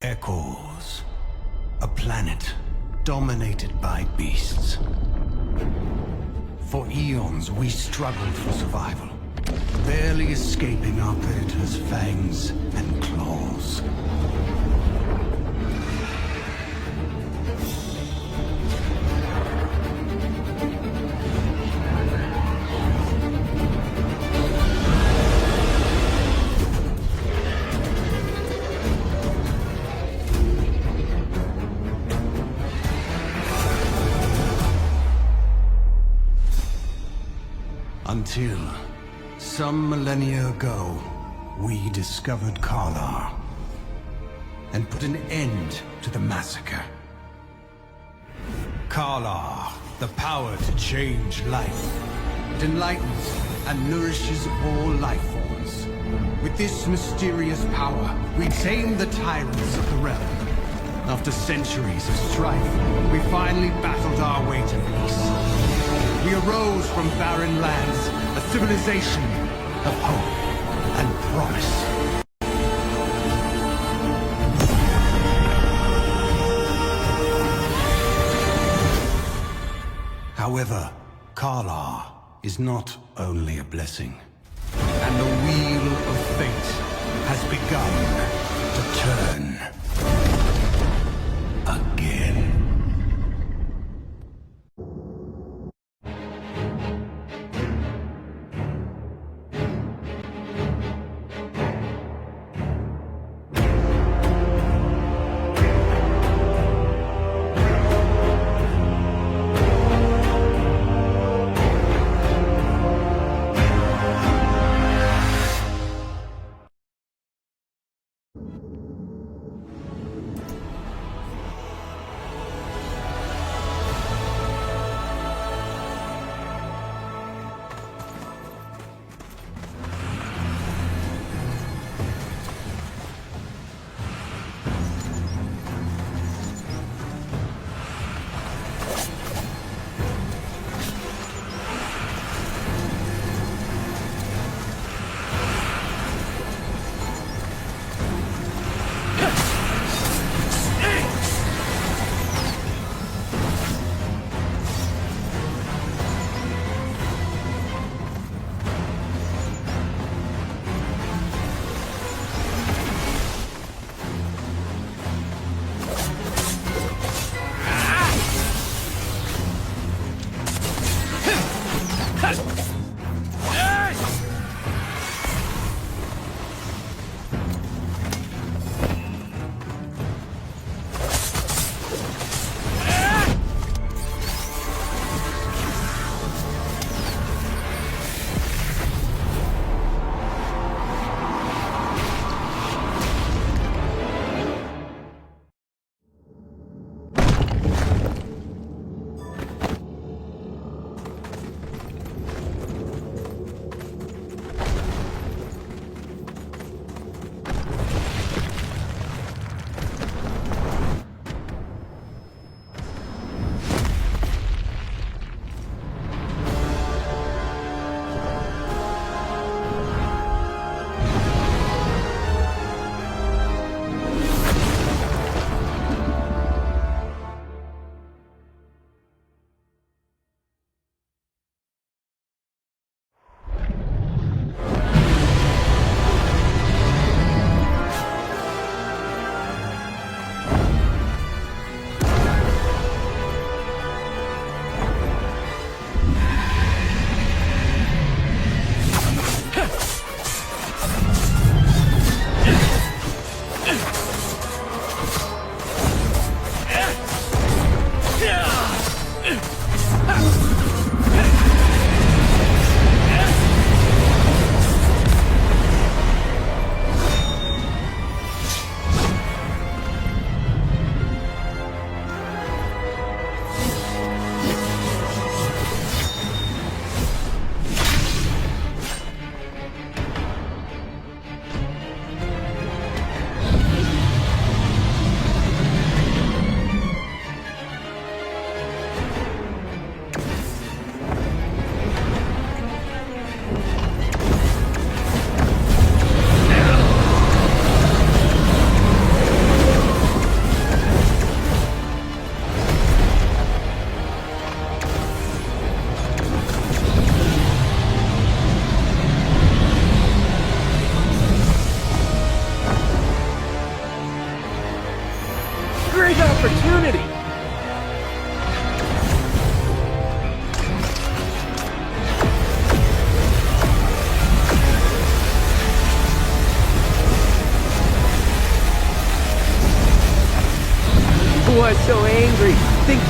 Echoes. A planet dominated by beasts. For eons, we struggled for survival, barely escaping our predators' fangs and claws. Until, some millennia ago, we discovered Karlar and put an end to the massacre. Karlar, the power to change life. It enlightens and nourishes all life forms. With this mysterious power, we tame the tyrants of the realm. After centuries of strife, we finally battled our way to peace. We arose from barren lands, a civilization of hope and promise. However, Karlar is not only a blessing, and the wheel of fate has begun to turn again.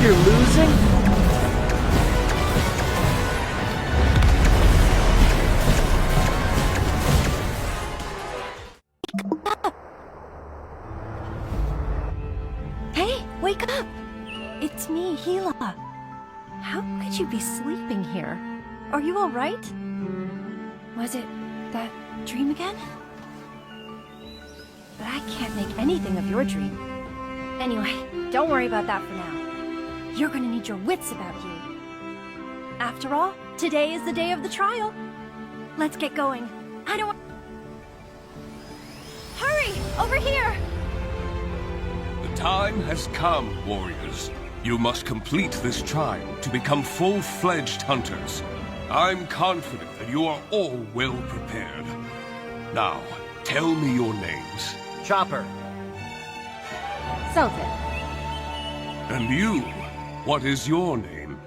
you're losing? Hey, wake up! It's me, Gila. How could you be sleeping here? Are you alright? Was it that dream again? But I can't make anything of your dream. Anyway, don't worry about that for now. You're gonna need your wits about you. After all, today is the day of the trial. Let's get going. I don't want... Hurry! Over here! The time has come, warriors. You must complete this trial to become full-fledged hunters. I'm confident that you are all well prepared. Now, tell me your names. Chopper. Sultan. And you, what is your name?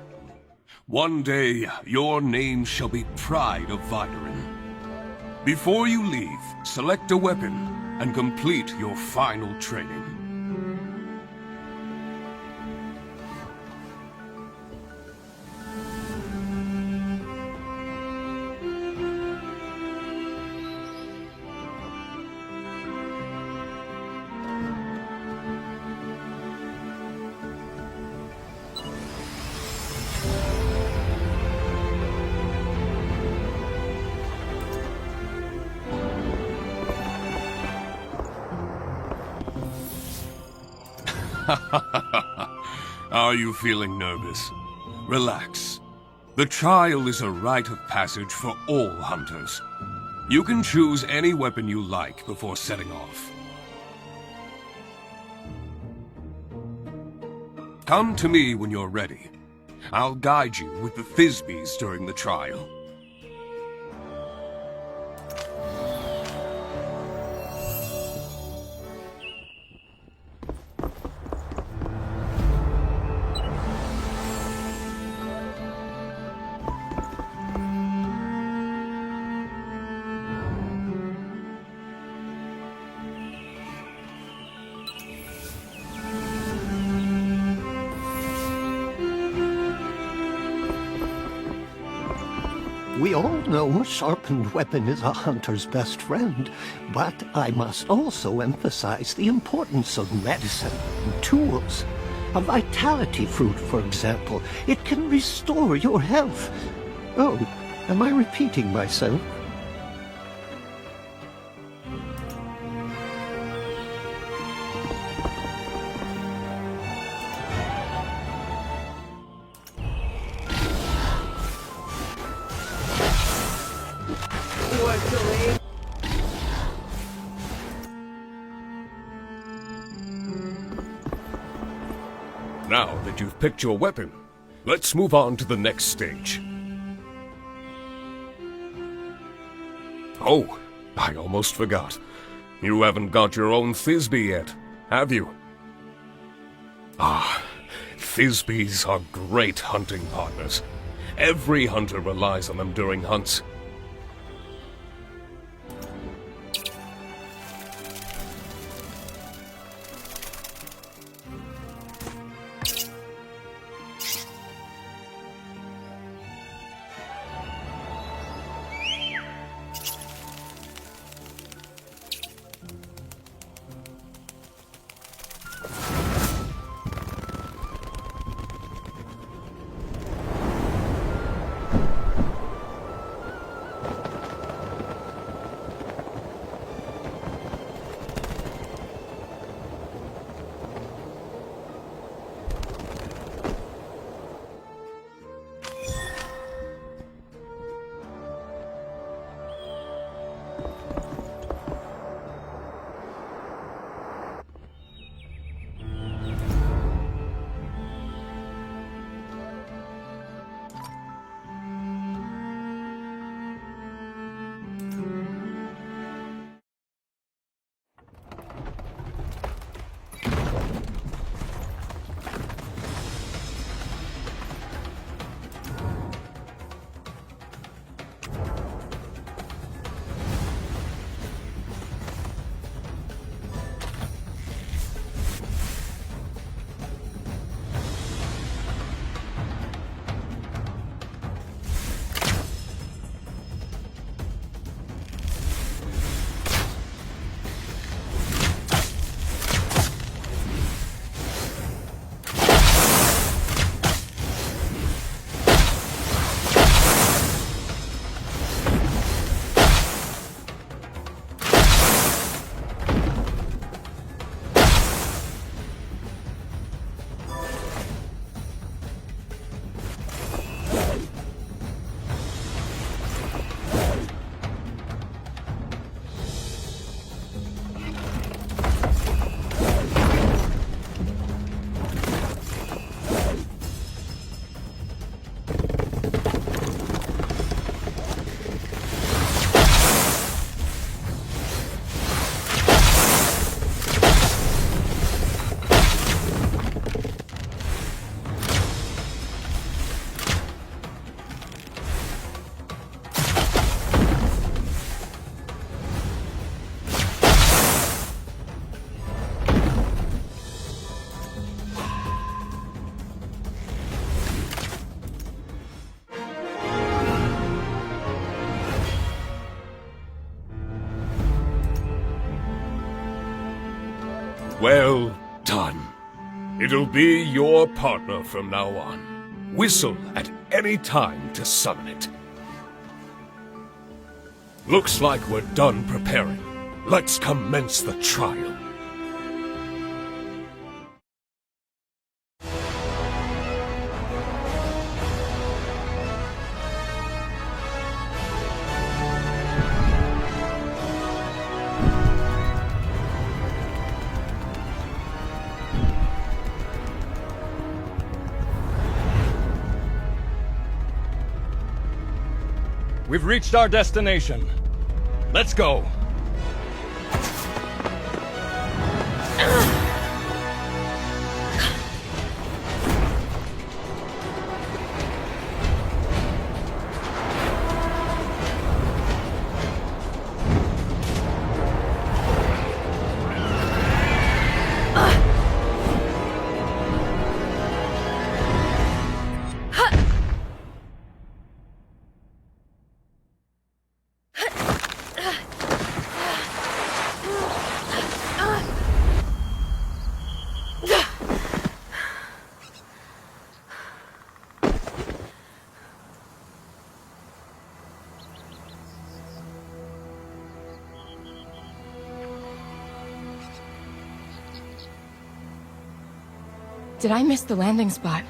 One day, your name shall be Pride of Vidarin. Before you leave, select a weapon and complete your final training. Are you feeling nervous? Relax. The trial is a rite of passage for all hunters. You can choose any weapon you like before setting off. Come to me when you're ready. I'll guide you with the Thisbys during the trial. We all know a sharpened weapon is a hunter's best friend, but I must also emphasize the importance of medicine and tools. A vitality fruit, for example, it can restore your health. Oh, am I repeating myself? Now that you've picked your weapon, let's move on to the next stage. Oh, I almost forgot. You haven't got your own Thisby yet, have you? Ah, Thisbys are great hunting partners. Every hunter relies on them during hunts. Well done. It'll be your partner from now on. Whistle at any time to summon it. Looks like we're done preparing. Let's commence the trial. We've reached our destination. Let's go. Did I miss the landing spot?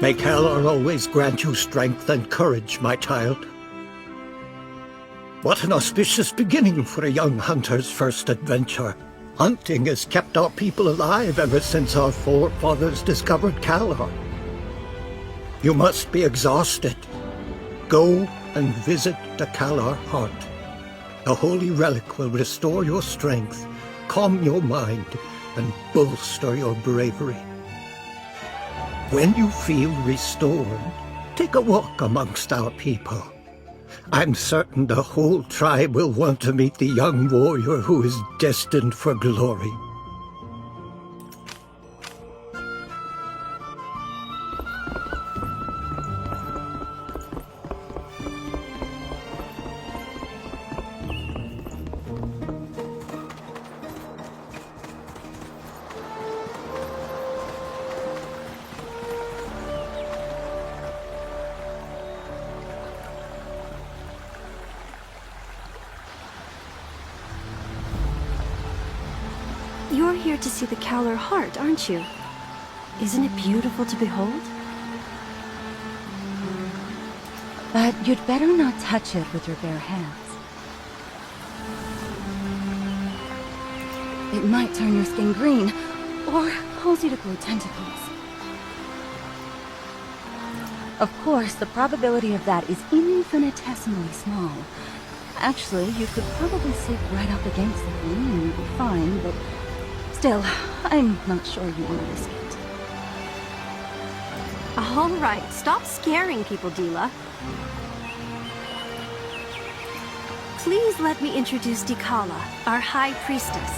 May Kalor always grant you strength and courage, my child. What an auspicious beginning for a young hunter's first adventure. Hunting has kept our people alive ever since our forefathers discovered Kalor. You must be exhausted. Go and visit the Kalor Heart. The holy relic will restore your strength, calm your mind, and bolster your bravery. When you feel restored, take a walk amongst our people. I'm certain the whole tribe will want to meet the young warrior who is destined for glory. You're here to see the Kalor Heart, aren't you? Isn't it beautiful to behold? But you'd better not touch it with your bare hands. It might turn your skin green, or cause you to grow tentacles. Of course, the probability of that is infinitesimally small. Actually, you could probably sleep right up against the thing and you'd be fine, but still, I'm not sure you want to risk it. All right, stop scaring people, Dila. Please let me introduce Dikala, our High Priestess.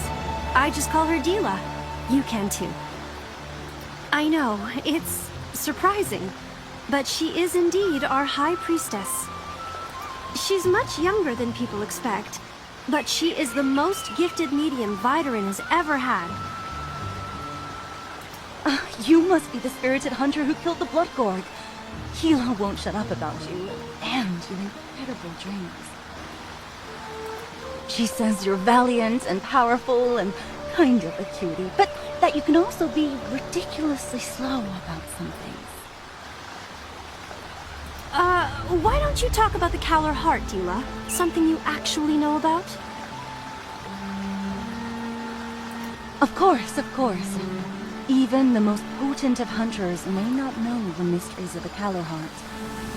I just call her Dila. You can too. I know, it's surprising, but she is indeed our High Priestess. She's much younger than people expect, but she is the most gifted medium Vidarin has ever had. You must be the spirited hunter who killed the Blood Gorg. Hilo won't shut up about you, and your incredible dreams. She says you're valiant and powerful and kind of a cutie, but that you can also be ridiculously slow about some things. Why don't you talk about the Kalor Heart, Dila? Something you actually know about? Of course, of course. Even the most potent of hunters may not know the mysteries of the Kalor Heart,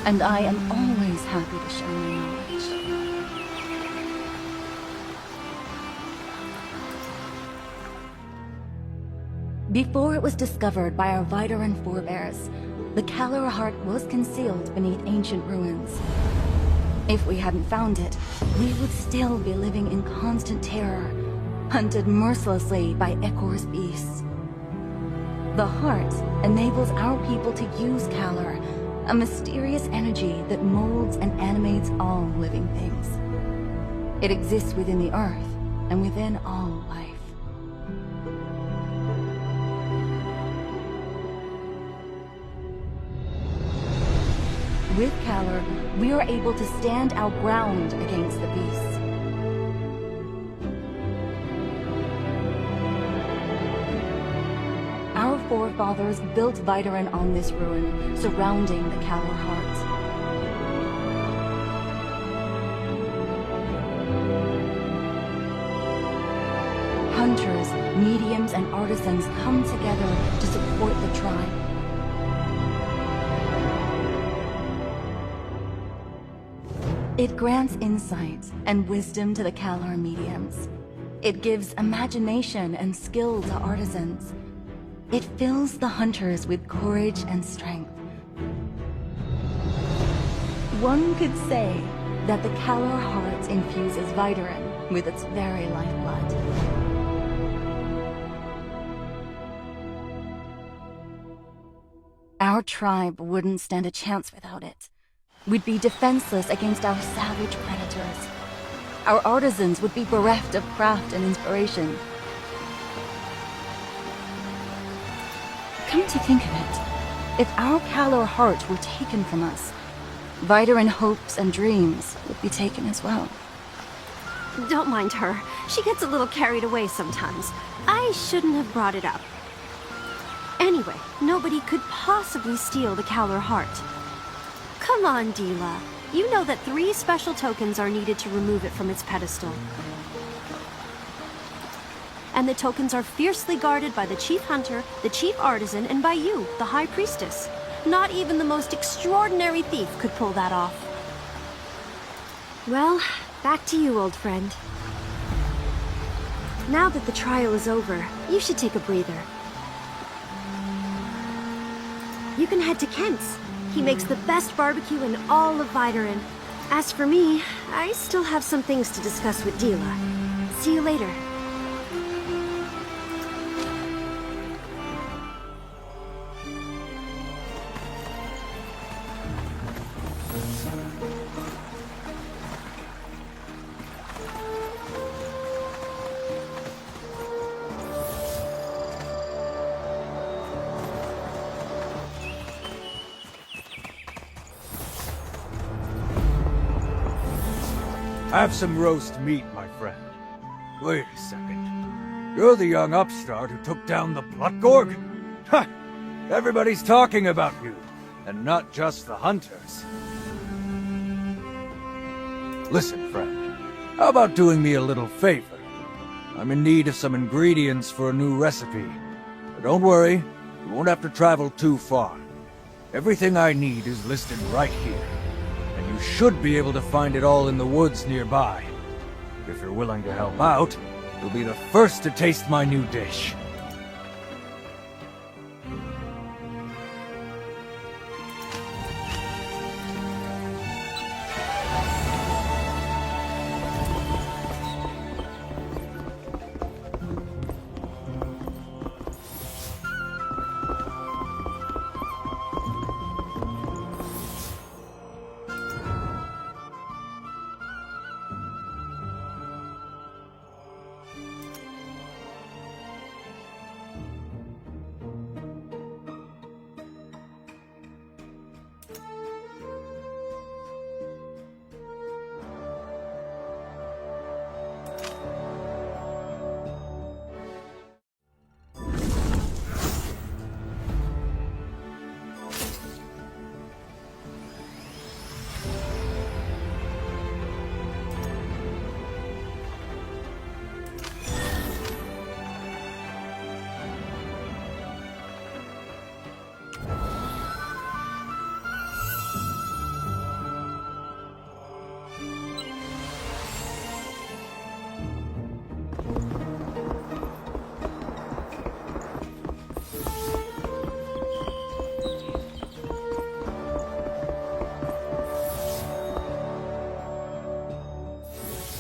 and I am always happy to share my knowledge. Before it was discovered by our Vidarin forebears, the Kalor Heart was concealed beneath ancient ruins. If we hadn't found it, we would still be living in constant terror, hunted mercilessly by Ekor's beasts. The Heart enables our people to use Kalor, a mysterious energy that molds and animates all living things. It exists within the earth and within all life. With Kalor, we are able to stand our ground against the beasts. Our forefathers built Vidarin on this ruin, surrounding the Kalor Heart. Hunters, mediums, and artisans come together to support the tribe. It grants insight and wisdom to the Kalor mediums. It gives imagination and skill to artisans. It fills the hunters with courage and strength. One could say that the Kalor Heart infuses Vidarin with its very lifeblood. Our tribe wouldn't stand a chance without it. We'd be defenseless against our savage predators. Our artisans would be bereft of craft and inspiration. Come to think of it, if our Kalor Heart were taken from us, Vidarin hopes and dreams would be taken as well. Don't mind her. She gets a little carried away sometimes. I shouldn't have brought it up. Anyway, nobody could possibly steal the Kalar heart. Come on, Dila. You know that 3 special tokens are needed to remove it from its pedestal. And the tokens are fiercely guarded by the Chief Hunter, the Chief Artisan, and by you, the High Priestess. Not even the most extraordinary thief could pull that off. Well, back to you, old friend. Now that the trial is over, you should take a breather. You can head to Kent's. He makes the best barbecue in all of Vidarin. As for me, I still have some things to discuss with Dila. See you later. Have some roast meat, my friend. Wait a second. You're the young upstart who took down the Bloodgorg? Ha! Everybody's talking about you, and not just the hunters. Listen, friend. How about doing me a little favor? I'm in need of some ingredients for a new recipe. But don't worry, you won't have to travel too far. Everything I need is listed right here. And you should be able to find it all in the woods nearby. If you're willing to help out, you'll be the first to taste my new dish.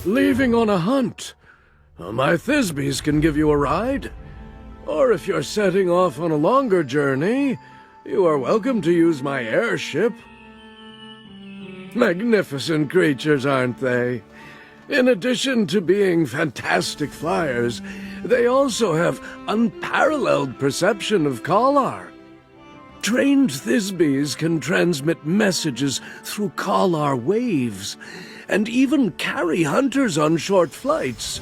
Leaving on a hunt. My Thisbys can give you a ride. Or if you're setting off on a longer journey, you are welcome to use my airship. Magnificent creatures, aren't they? In addition to being fantastic flyers, they also have unparalleled perception of Kalar. Trained Thisbys can transmit messages through Kalar waves, and even carry hunters on short flights.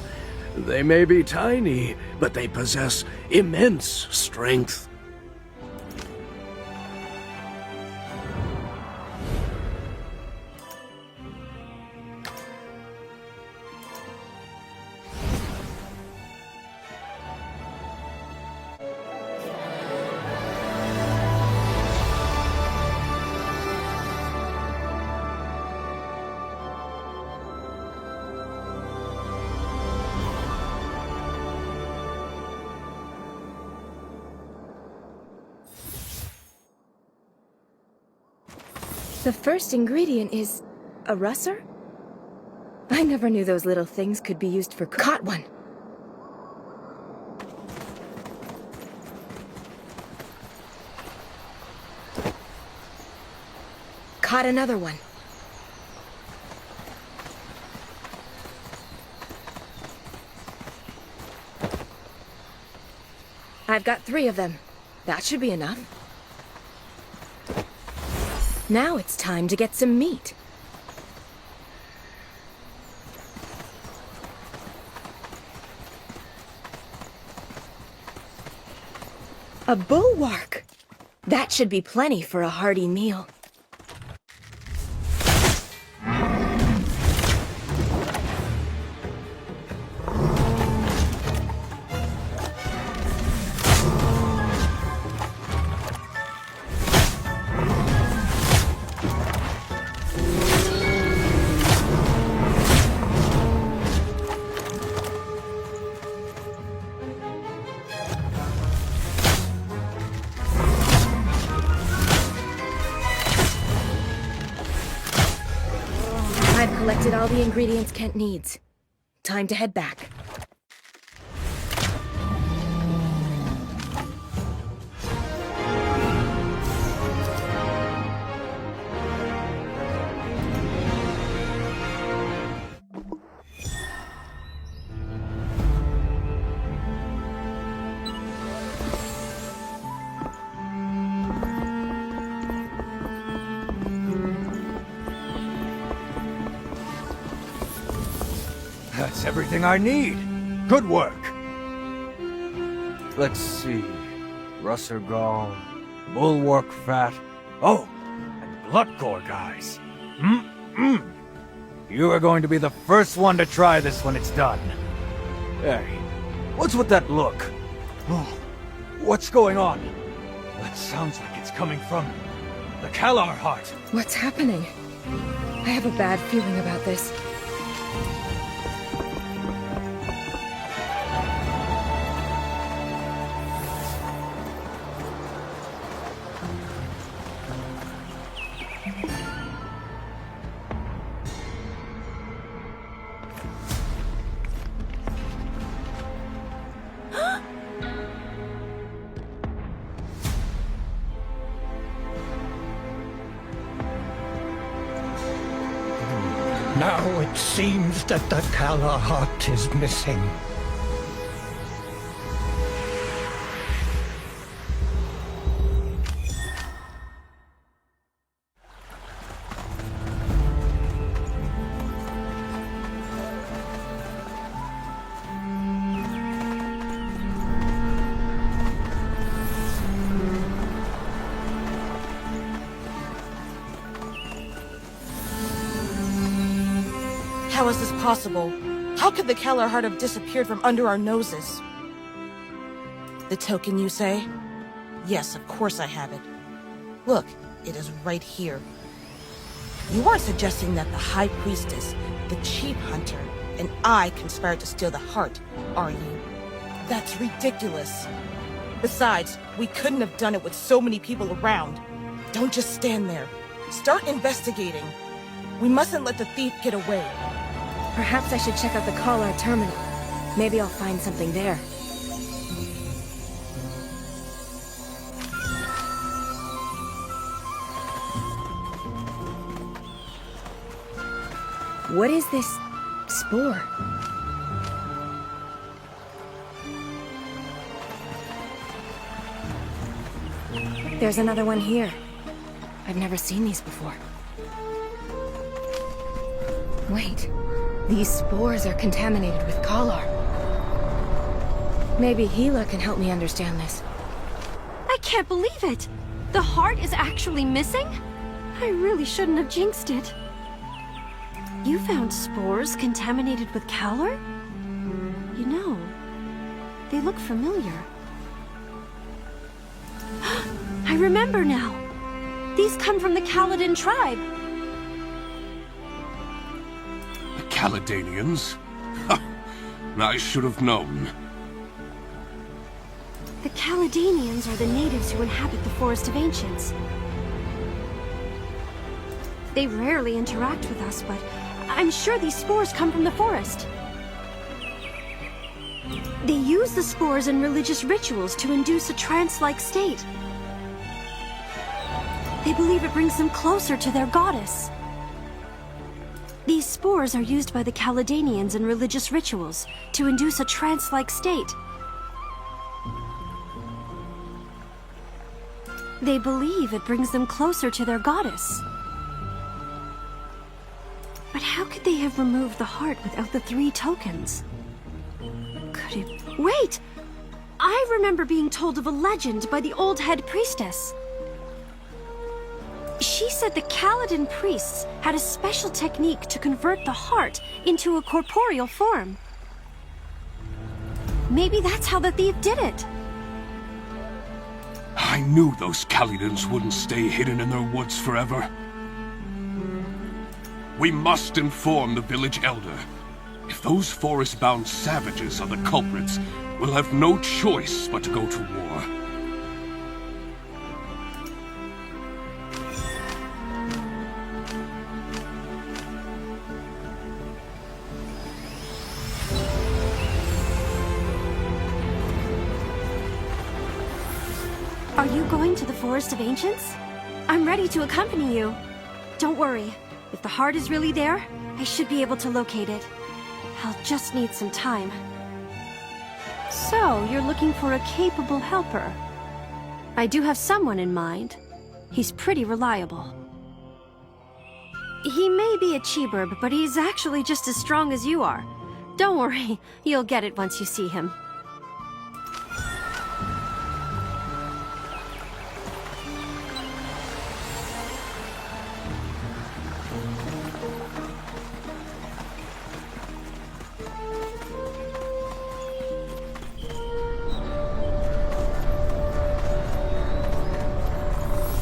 They may be tiny, but they possess immense strength. The first ingredient is a russer? I never knew those little things could be used for— Caught one! Caught another one. I've got 3 of them. That should be enough. Now it's time to get some meat. A bulwark! That should be plenty for a hearty meal. I've collected all the ingredients Kent needs. Time to head back. That's everything I need. Good work. Let's see. Russer gall, bulwark fat. Oh, and blood gore, guys. You are going to be the first one to try this when it's done. Hey, what's with that look? Oh, what's going on? That sounds like it's coming from the Kalar heart. What's happening? I have a bad feeling about this. Now it seems that the Kalar heart is missing. How is this possible? How could the Keller heart have disappeared from under our noses? The token, you say? Yes, of course I have it. Look, it is right here. You aren't suggesting that the High Priestess, the Chief Hunter, and I conspired to steal the heart, are you? That's ridiculous. Besides, we couldn't have done it with so many people around. Don't just stand there. Start investigating. We mustn't let the thief get away. Perhaps I should check out the Kalar terminal. Maybe I'll find something there. What is this spore? There's another one here. I've never seen these before. Wait, these spores are contaminated with Kalar. Maybe Gila can help me understand this. I can't believe it! The heart is actually missing? I really shouldn't have jinxed it. You found spores contaminated with Kalar? You know, they look familiar. I remember now. These come from the Kaladin tribe. Caledanians? I should have known. The Caledanians are the natives who inhabit the Forest of Ancients. They rarely interact with us, but I'm sure these spores come from the forest. They use the spores in religious rituals to induce a trance-like state. They believe it brings them closer to their goddess. These spores are used by the Caledanians in religious rituals to induce a trance-like state. They believe it brings them closer to their goddess. But how could they have removed the heart without the 3 tokens? Could it... Wait! I remember being told of a legend by the old head priestess. She said the Kaladin priests had a special technique to convert the heart into a corporeal form. Maybe that's how the thief did it. I knew those Kaladins wouldn't stay hidden in their woods forever. We must inform the village elder. If those forest-bound savages are the culprits, we'll have no choice but to go to war. Are you going to the Forest of Ancients? I'm ready to accompany you. Don't worry. If the heart is really there, I should be able to locate it. I'll just need some time. So, you're looking for a capable helper. I do have someone in mind. He's pretty reliable. He may be a Cheeburb, but he's actually just as strong as you are. Don't worry, you'll get it once you see him.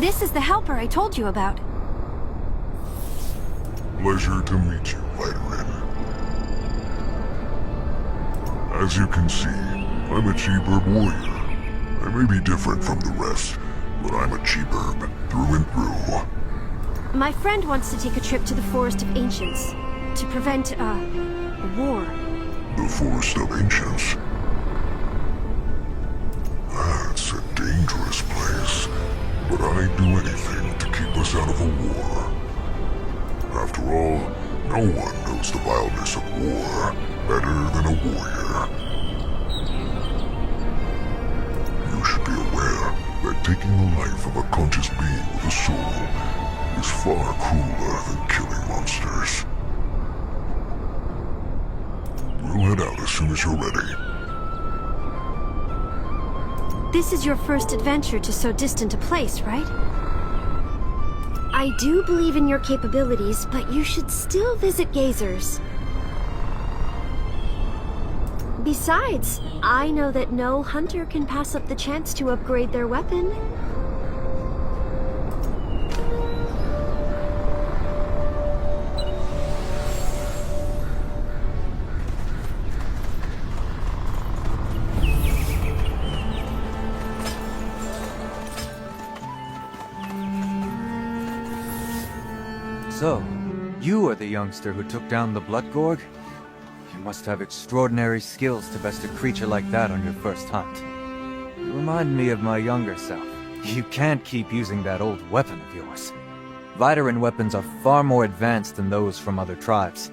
This is the helper I told you about. Pleasure to meet you, Vidarin. As you can see, I'm a Cheeburb warrior. I may be different from the rest, but I'm a Cheeburb through and through. My friend wants to take a trip to the Forest of Ancients to prevent, a war. The Forest of Ancients? That's a dangerous place. But I'd do anything to keep us out of a war. After all, no one knows the vileness of war better than a warrior. You should be aware that taking the life of a conscious being with a soul is far crueler than killing monsters. We'll head out as soon as you're ready. This is your first adventure to so distant a place, right? I do believe in your capabilities, but you should still visit Gazers. Besides, I know that no hunter can pass up the chance to upgrade their weapon. So, you are the youngster who took down the Bloodgorg? You must have extraordinary skills to best a creature like that on your first hunt. You remind me of my younger self. You can't keep using that old weapon of yours. Vidarin weapons are far more advanced than those from other tribes.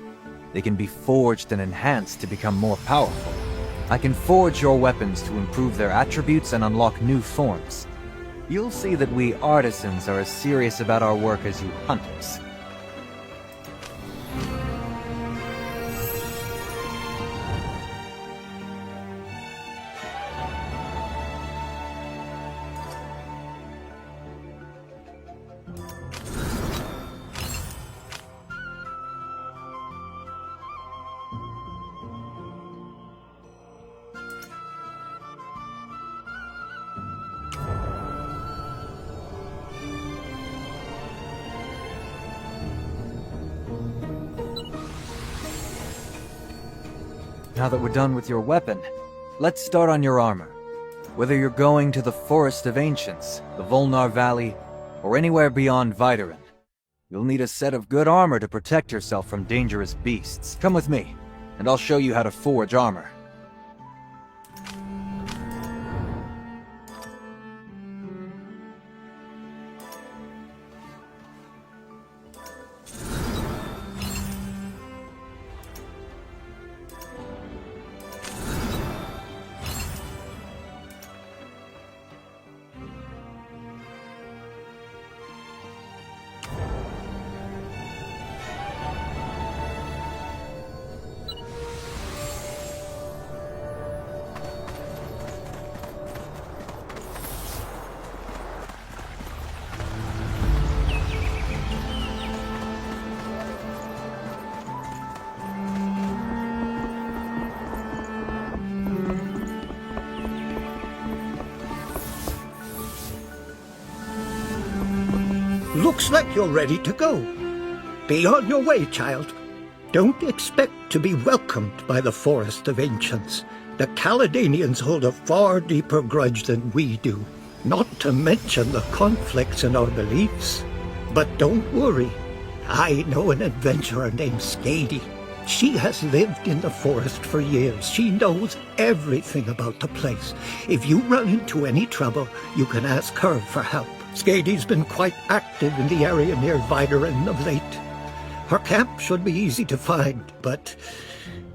They can be forged and enhanced to become more powerful. I can forge your weapons to improve their attributes and unlock new forms. You'll see that we artisans are as serious about our work as you hunters. Now that we're done with your weapon, let's start on your armor. Whether you're going to the Forest of Ancients, the Volnar Valley, or anywhere beyond Vidarin, you'll need a set of good armor to protect yourself from dangerous beasts. Come with me, and I'll show you how to forge armor. Looks like you're ready to go. Be on your way, child. Don't expect to be welcomed by the Forest of Ancients. The Caledonians hold a far deeper grudge than we do, not to mention the conflicts in our beliefs. But don't worry. I know an adventurer named Skady. She has lived in the forest for years. She knows everything about the place. If you run into any trouble, you can ask her for help. Skady's been quite active in the area near Videren of late. Her camp should be easy to find, but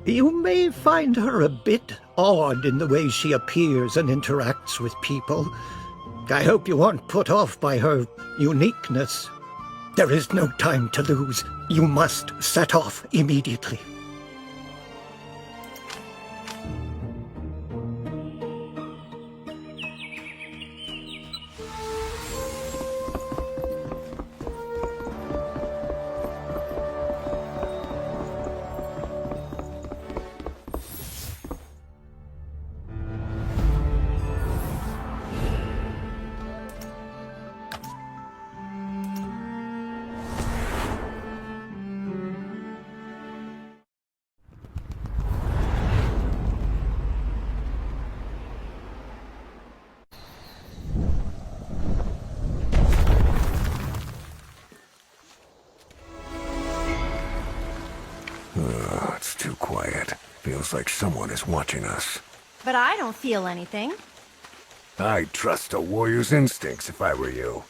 you may find her a bit odd in the way she appears and interacts with people. I hope you aren't put off by her uniqueness. There is no time to lose. You must set off immediately. It's too quiet. Feels like someone is watching us. But I don't feel anything. I'd trust a warrior's instincts if I were you.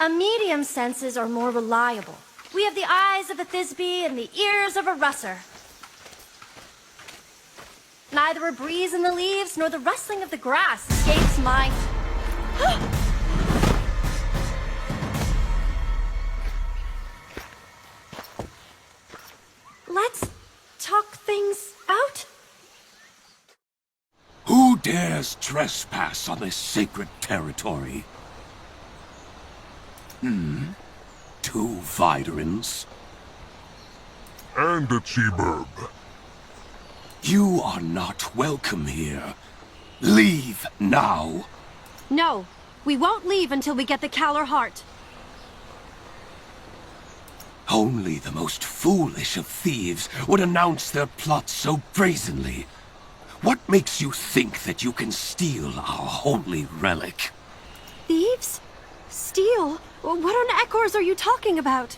A medium's senses are more reliable. We have the eyes of a Thisbe and the ears of a Russer. Neither a breeze in the leaves nor the rustling of the grass escapes my... Let's talk things out. Who dares trespass on this sacred territory? Two Viderans? And a Cheeburb. You are not welcome here. Leave now. No, we won't leave until we get the Kalar Heart. Only the most foolish of thieves would announce their plots so brazenly. What makes you think that you can steal our holy relic? Thieves? Steal? What on Ekors are you talking about?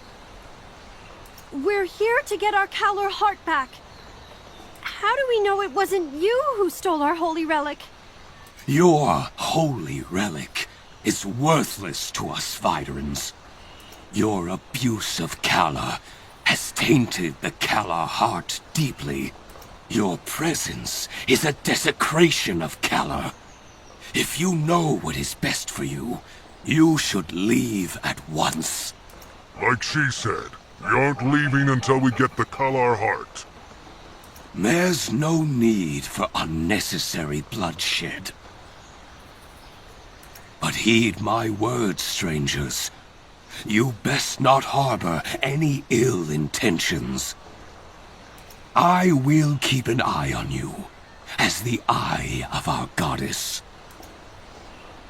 We're here to get our Kalar Heart back. How do we know it wasn't you who stole our holy relic? Your holy relic is worthless to us Viderans. Your abuse of Kalar has tainted the Kalar Heart deeply. Your presence is a desecration of Kalar. If you know what is best for you, you should leave at once. Like she said, we aren't leaving until we get the Kalar Heart. There's no need for unnecessary bloodshed. But heed my words, strangers. You best not harbor any ill intentions. I will keep an eye on you, as the eye of our goddess.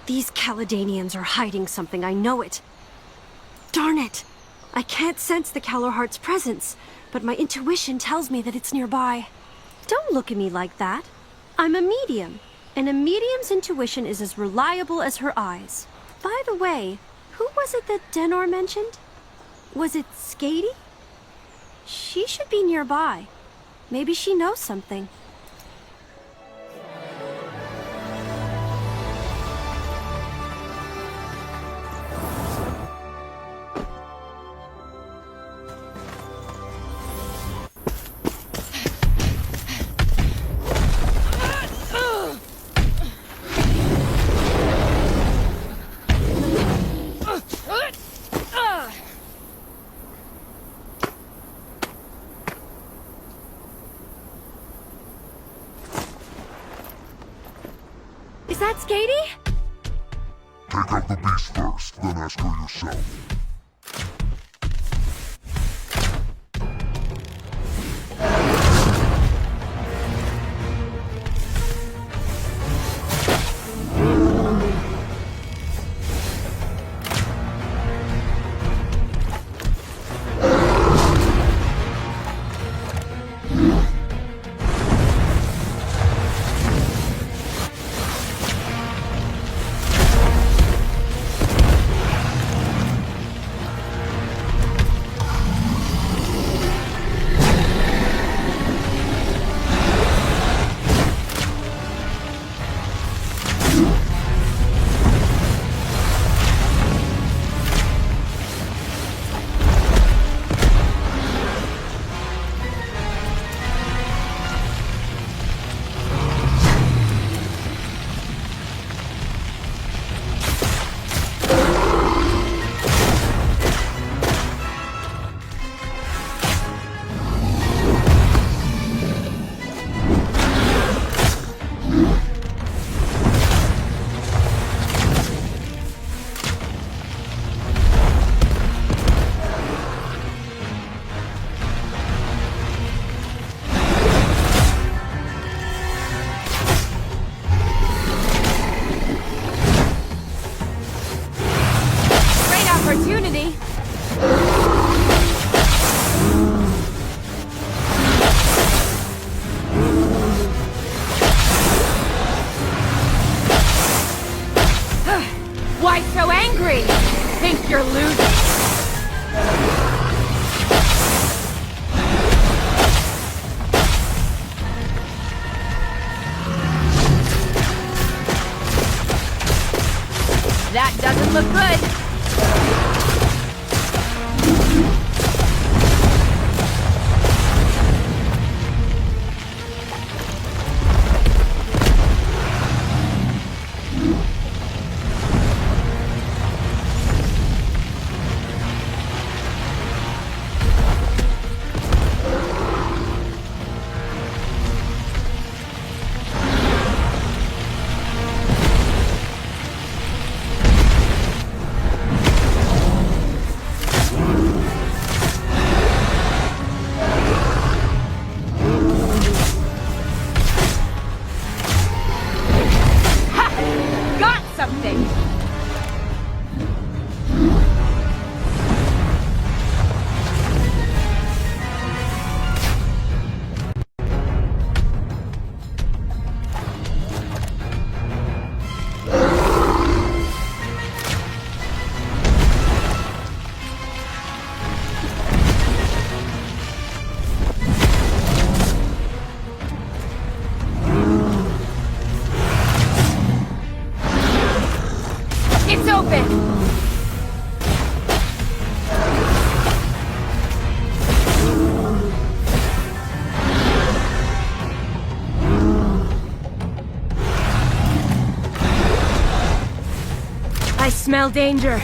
These Caledonians are hiding something, I know it. Darn it! I can't sense the Kalar Heart's presence, but my intuition tells me that it's nearby. Don't look at me like that. I'm a medium, and a medium's intuition is as reliable as her eyes. By the way, who was it that Denor mentioned? Was it Skady? She should be nearby. Maybe she knows something. Is that Skady? Take out the beast first, then ask her yourself. You're losing! That doesn't look good! I smell danger.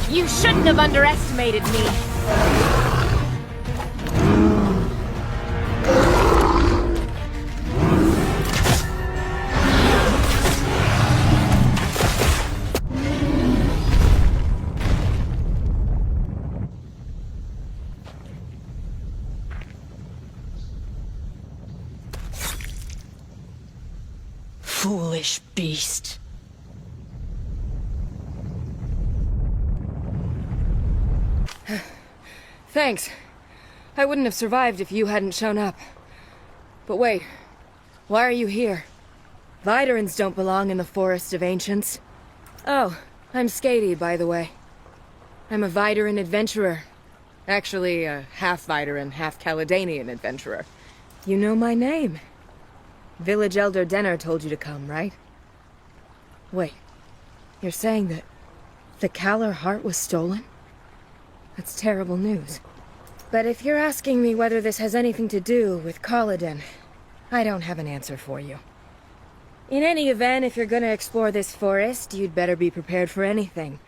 You shouldn't have underestimated me. Foolish beast. Thanks. I wouldn't have survived if you hadn't shown up. But wait, why are you here? Viderans don't belong in the Forest of Ancients. Oh, I'm Skady, by the way. I'm a Videran adventurer. Actually, a half Videran, half Caledanian adventurer. You know my name. Village Elder Denner told you to come, right? Wait, you're saying that the Kalar heart was stolen? That's terrible news. But if you're asking me whether this has anything to do with Kaladin, I don't have an answer for you. In any event, if you're gonna explore this forest, you'd better be prepared for anything.